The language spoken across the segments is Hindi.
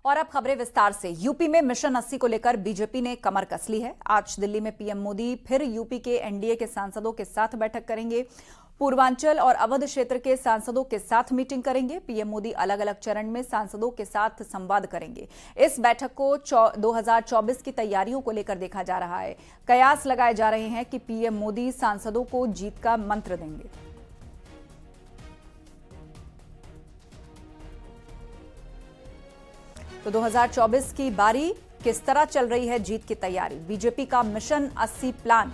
और अब खबरें विस्तार से। यूपी में मिशन 80 को लेकर बीजेपी ने कमर कस ली है। आज दिल्ली में पीएम मोदी फिर यूपी के एनडीए के सांसदों के साथ बैठक करेंगे। पूर्वांचल और अवध क्षेत्र के सांसदों के साथ मीटिंग करेंगे। पीएम मोदी अलग अलग चरण में सांसदों के साथ संवाद करेंगे। इस बैठक को 2024 की तैयारियों को लेकर देखा जा रहा है। कयास लगाए जा रहे हैं कि पीएम मोदी सांसदों को जीत का मंत्र देंगे। तो 2024 की बारी, किस तरह चल रही है जीत की तैयारी? बीजेपी का मिशन 80 प्लान।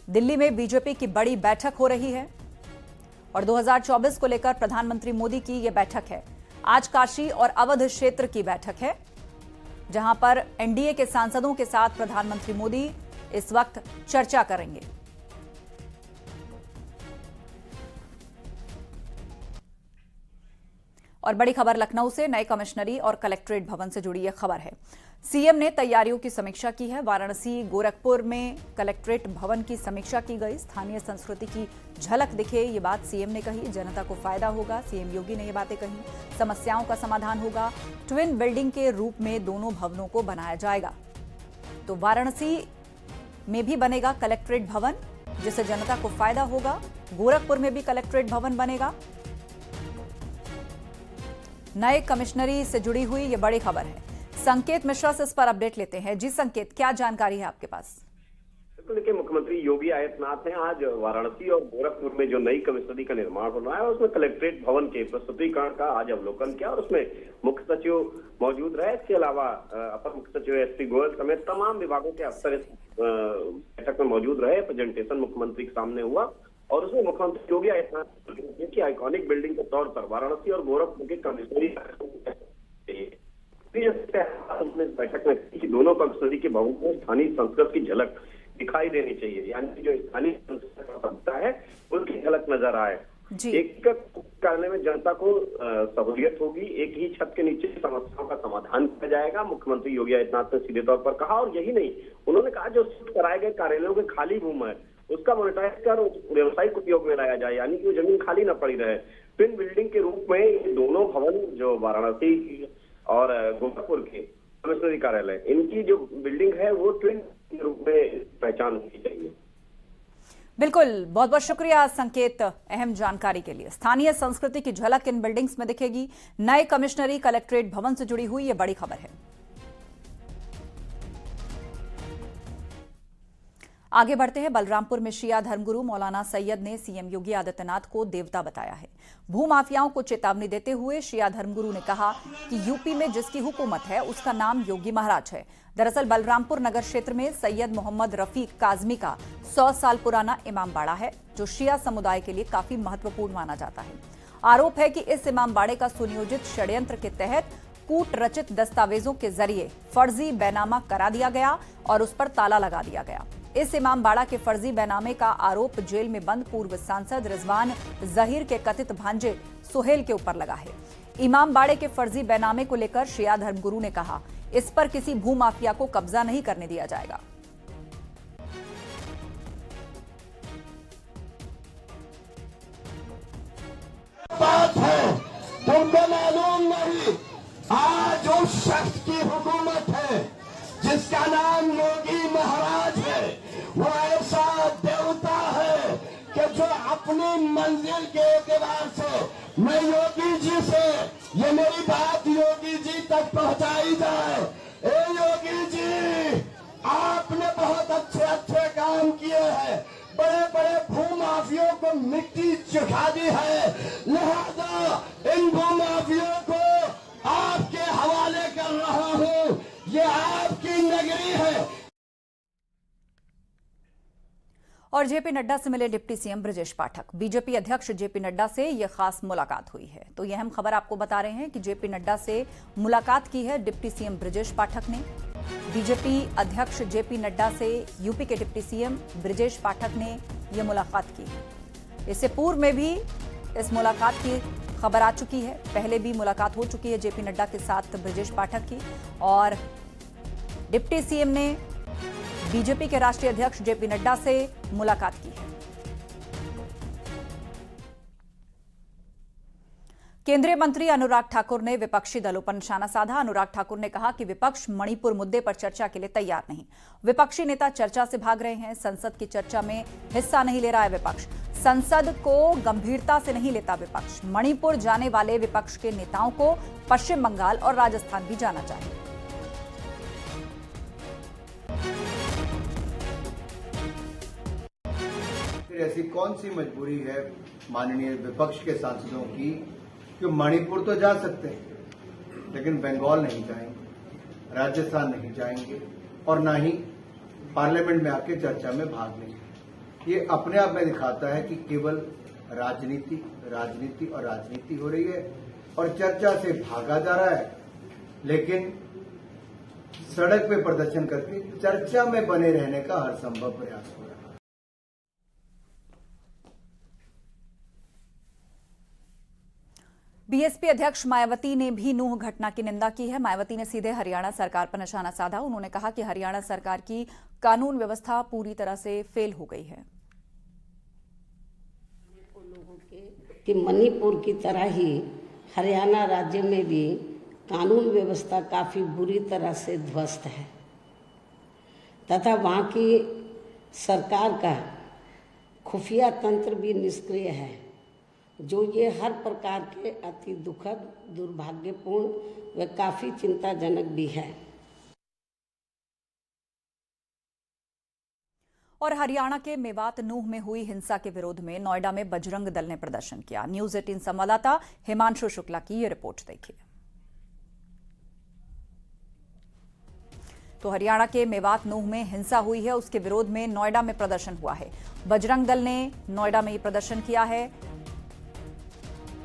दिल्ली में बीजेपी की बड़ी बैठक हो रही है और 2024 को लेकर प्रधानमंत्री मोदी की यह बैठक है। आज काशी और अवध क्षेत्र की बैठक है, जहां पर एनडीए के सांसदों के साथ प्रधानमंत्री मोदी इस वक्त चर्चा करेंगे। और बड़ी खबर लखनऊ से, नए कमिश्नरी और कलेक्ट्रेट भवन से जुड़ी यह खबर है। सीएम ने तैयारियों की समीक्षा की है। वाराणसी, गोरखपुर में कलेक्ट्रेट भवन की समीक्षा की गई। स्थानीय संस्कृति की झलक दिखे, ये बात सीएम ने कही। जनता को फायदा होगा, सीएम योगी ने ये बातें कही। समस्याओं का समाधान होगा। ट्विन बिल्डिंग के रूप में दोनों भवनों को बनाया जाएगा। तो वाराणसी में भी बनेगा कलेक्ट्रेट भवन, जिससे जनता को फायदा होगा। गोरखपुर में भी कलेक्ट्रेट भवन बनेगा। नए कमिश्नरी से जुड़ी हुई यह बड़ी खबर है। संकेत मिश्रा से इस पर अपडेट लेते हैं। जी संकेत, क्या जानकारी है आपके पास? देखिए, मुख्यमंत्री योगी आदित्यनाथ ने आज वाराणसी और गोरखपुर में जो नई कमिश्नरी का निर्माण हो रहा है, उसमें कलेक्ट्रेट भवन के प्रस्तुतिकरण का आज अवलोकन किया और उसमें मुख्य सचिव मौजूद रहे। इसके अलावा अपर मुख्य सचिव एसपी गोयल समेत तमाम विभागों के अफसर इस बैठक में मौजूद रहे। प्रेजेंटेशन मुख्यमंत्री के सामने हुआ और उसमें मुख्यमंत्री योगी आदित्यनाथ की आइकॉनिक बिल्डिंग के तौर पर वाराणसी और गोरखपुर के कमिश्नरी इस बैठक में कि दोनों कमिश्नरी के भवन को स्थानीय संस्कृति की झलक दिखाई देनी चाहिए, यानी जो स्थानीय संस्कृति है उनकी झलक नजर आए। एक करने में जनता को सहूलियत होगी। एक ही छत के नीचे समस्याओं का समाधान किया जाएगा, मुख्यमंत्री योगी आदित्यनाथ ने सीधे तौर पर कहा। और यही नहीं, उन्होंने कहा जो शिफ्ट कराए गए कार्यालयों के खाली भूमि है उसका मोनेटाइज कर व्यवसायिक उपयोग में लाया जाए, यानी कि वो जमीन खाली न पड़ी रहे। ट्विन बिल्डिंग के रूप में ये दोनों भवन जो वाराणसी और गोरखपुर के कमिश्नरी कार्यालय, इनकी जो बिल्डिंग है वो ट्विन के रूप में पहचान होनी चाहिए। बिल्कुल, बहुत बहुत शुक्रिया संकेत अहम जानकारी के लिए। स्थानीय संस्कृति की झलक इन बिल्डिंग्स में दिखेगी। नए कमिश्नरी कलेक्ट्रेट भवन से जुड़ी हुई यह बड़ी खबर है। आगे बढ़ते हैं। बलरामपुर में शिया धर्मगुरु मौलाना सैयद ने सीएम योगी आदित्यनाथ को देवता बताया है। भूमाफियाओं को चेतावनी देते हुए शिया धर्मगुरु ने कहा कि यूपी में जिसकी हुकूमत है उसका नाम योगी महाराज है। दरअसल बलरामपुर नगर क्षेत्र में सैयद मोहम्मद रफीक काजमी का 100 साल पुराना इमामबाड़ा है, जो शिया समुदाय के लिए काफी महत्वपूर्ण माना जाता है। आरोप है कि इस इमामबाड़े का सुनियोजित षड्यंत्र के तहत कूट रचित दस्तावेजों के जरिए फर्जी बैनामा करा दिया गया और उस पर ताला लगा दिया गया। इस इमामबाड़ा के फर्जी बैनामे का आरोप जेल में बंद पूर्व सांसद रिजवान जहीर के कथित भांजे सुहेल के ऊपर लगा है। इमामबाड़े के फर्जी बैनामे को लेकर शिया धर्मगुरु ने कहा, इस पर किसी भूमाफिया को कब्जा नहीं करने दिया जाएगा। बात है, तुमको मालूम नहीं, आज उस शख्स की हुकूमत है जिसका नाम योगी महाराज है। वो ऐसा देवता है कि जो अपनी मंजिल के एतबार से, मैं योगी जी से, ये मेरी बात योगी जी तक पहुंचाई जाए। ए योगी जी, आपने बहुत अच्छे अच्छे काम किए हैं, बड़े बड़े भूमाफियों को मिट्टी चुखा दी है, लिहाजा इन भूमाफियों को आपके हवाले कर रहा हूं। ये आपकी नगरी है। और जेपी नड्डा से मिले deputy CM Brajesh Pathak. BJP अध्यक्ष जेपी नड्डा से यह खास मुलाकात हुई है। तो यह अहम खबर आपको बता रहे हैं कि जेपी नड्डा से मुलाकात की है डिप्टी सीएम ब्रजेश पाठक ने। बीजेपी अध्यक्ष जेपी नड्डा से यूपी के डिप्टी सीएम ब्रजेश पाठक ने यह मुलाकात की है। इससे पूर्व में भी इस मुलाकात की खबर आ चुकी है। पहले भी मुलाकात हो चुकी है जेपी नड्डा के साथ ब्रजेश पाठक की। और डिप्टी सीएम ने बीजेपी के राष्ट्रीय अध्यक्ष जेपी नड्डा से मुलाकात की है। केंद्रीय मंत्री अनुराग ठाकुर ने विपक्षी दलों पर निशाना साधा। अनुराग ठाकुर ने कहा कि विपक्ष मणिपुर मुद्दे पर चर्चा के लिए तैयार नहीं। विपक्षी नेता चर्चा से भाग रहे हैं। संसद की चर्चा में हिस्सा नहीं ले रहा है विपक्ष। संसद को गंभीरता से नहीं लेता विपक्ष। मणिपुर जाने वाले विपक्ष के नेताओं को पश्चिम बंगाल और राजस्थान भी जाना चाहिए। फिर ऐसी कौन सी मजबूरी है माननीय विपक्ष के सांसदों की कि मणिपुर तो जा सकते हैं लेकिन बंगाल नहीं जाएंगे, राजस्थान नहीं जाएंगे और ना ही पार्लियामेंट में आके चर्चा में भाग लेंगे। ये अपने आप में दिखाता है कि केवल राजनीति राजनीति और राजनीति हो रही है और चर्चा से भागा जा रहा है, लेकिन सड़क पे प्रदर्शन करके चर्चा में बने रहने का हर संभव प्रयास हो रहा है। बीएसपी अध्यक्ष मायावती ने भी नूंह घटना की निंदा की है। मायावती ने सीधे हरियाणा सरकार पर निशाना साधा। उन्होंने कहा कि हरियाणा सरकार की कानून व्यवस्था पूरी तरह से फेल हो गई है। कि मणिपुर की तरह ही हरियाणा राज्य में भी कानून व्यवस्था काफी बुरी तरह से ध्वस्त है तथा वहां की सरकार का खुफिया तंत्र भी निष्क्रिय है, जो ये हर प्रकार के अति दुखद, दुर्भाग्यपूर्ण व काफी चिंताजनक भी है। और हरियाणा के मेवात नूंह में हुई हिंसा के विरोध में नोएडा में बजरंग दल ने प्रदर्शन किया। न्यूज 18 संवाददाता हिमांशु शुक्ला की ये रिपोर्ट देखिए। तो हरियाणा के मेवात नूंह में हिंसा हुई है, उसके विरोध में नोएडा में प्रदर्शन हुआ है। बजरंग दल ने नोएडा में ये प्रदर्शन किया है।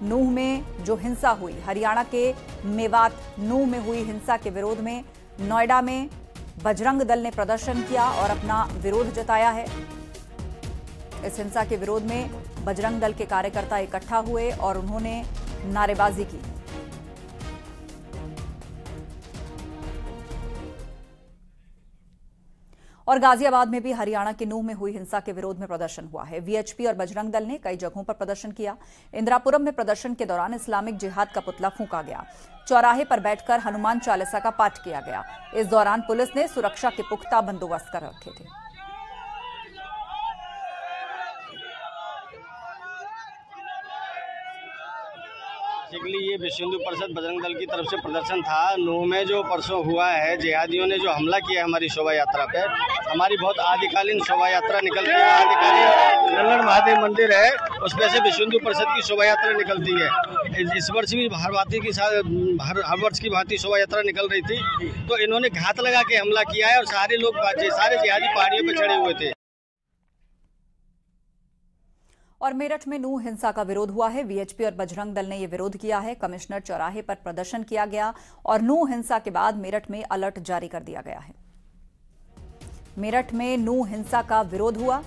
नूंह में जो हिंसा हुई, हरियाणा के मेवात नूंह में हुई हिंसा के विरोध में नोएडा में बजरंग दल ने प्रदर्शन किया और अपना विरोध जताया है। इस हिंसा के विरोध में बजरंग दल के कार्यकर्ता इकट्ठा हुए और उन्होंने नारेबाजी की। और गाजियाबाद में भी हरियाणा के नूंह में हुई हिंसा के विरोध में प्रदर्शन हुआ है। वीएचपी और बजरंग दल ने कई जगहों पर प्रदर्शन किया। इंदिरापुरम में प्रदर्शन के दौरान इस्लामिक जिहाद का पुतला फूंका गया। चौराहे पर बैठकर हनुमान चालीसा का पाठ किया गया। इस दौरान पुलिस ने सुरक्षा के पुख्ता बंदोबस्त कर रखे थे। ये विश्व हिंदू परिषद बजरंग दल की तरफ से प्रदर्शन था। नूंह में जो परसों हुआ है, जिहादियों ने जो हमला किया हमारी शोभा यात्रा पे, हमारी बहुत आदिकालीन शोभा यात्रा निकलती है। आदिकालीन नल्लड़ महादेव मंदिर है, उसमें से विश्व हिंदू परिषद की शोभा यात्रा निकलती है। इस वर्ष भी हर वर्ष की भांति शोभा यात्रा निकल रही थी, तो इन्होंने घात लगा के हमला किया है और सारे लोग सारे जिहादी पहाड़ियों पर चढ़े हुए थे। और मेरठ में नूंह हिंसा का विरोध हुआ है। वीएचपी और बजरंग दल ने यह विरोध किया है। कमिश्नर चौराहे पर प्रदर्शन किया गया और नूंह हिंसा के बाद मेरठ में अलर्ट जारी कर दिया गया है। मेरठ में नूंह हिंसा का विरोध हुआ।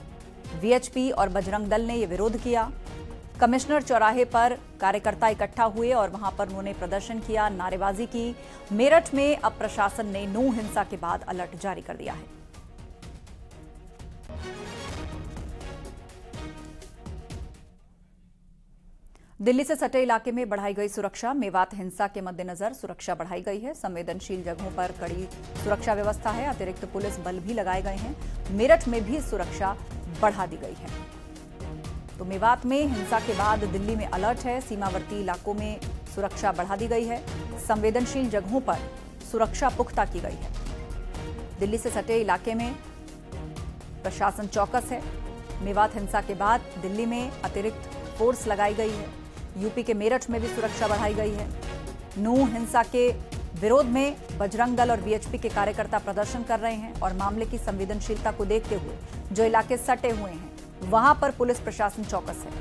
वीएचपी और बजरंग दल ने यह विरोध किया। कमिश्नर चौराहे पर कार्यकर्ता इकट्ठा हुए और वहां पर उन्होंने प्रदर्शन किया, नारेबाजी की। मेरठ में अब प्रशासन ने नूंह हिंसा के बाद अलर्ट जारी कर दिया है। दिल्ली से सटे इलाके में बढ़ाई गई सुरक्षा। मेवात हिंसा के मद्देनजर सुरक्षा बढ़ाई गई है। संवेदनशील जगहों पर कड़ी सुरक्षा व्यवस्था है। अतिरिक्त पुलिस बल भी लगाए गए हैं। मेरठ में भी सुरक्षा बढ़ा दी गई है। तो मेवात में हिंसा के बाद दिल्ली में अलर्ट है। सीमावर्ती इलाकों में सुरक्षा बढ़ा दी गई है। संवेदनशील जगहों पर सुरक्षा पुख्ता की गई है। दिल्ली से सटे इलाके में प्रशासन चौकस है। मेवात हिंसा के बाद दिल्ली में अतिरिक्त फोर्स लगाई गई है। यूपी के मेरठ में भी सुरक्षा बढ़ाई गई है। नूंह हिंसा के विरोध में बजरंग दल और वीएचपी के कार्यकर्ता प्रदर्शन कर रहे हैं और मामले की संवेदनशीलता को देखते हुए जो इलाके सटे हुए हैं वहां पर पुलिस प्रशासन चौकस है।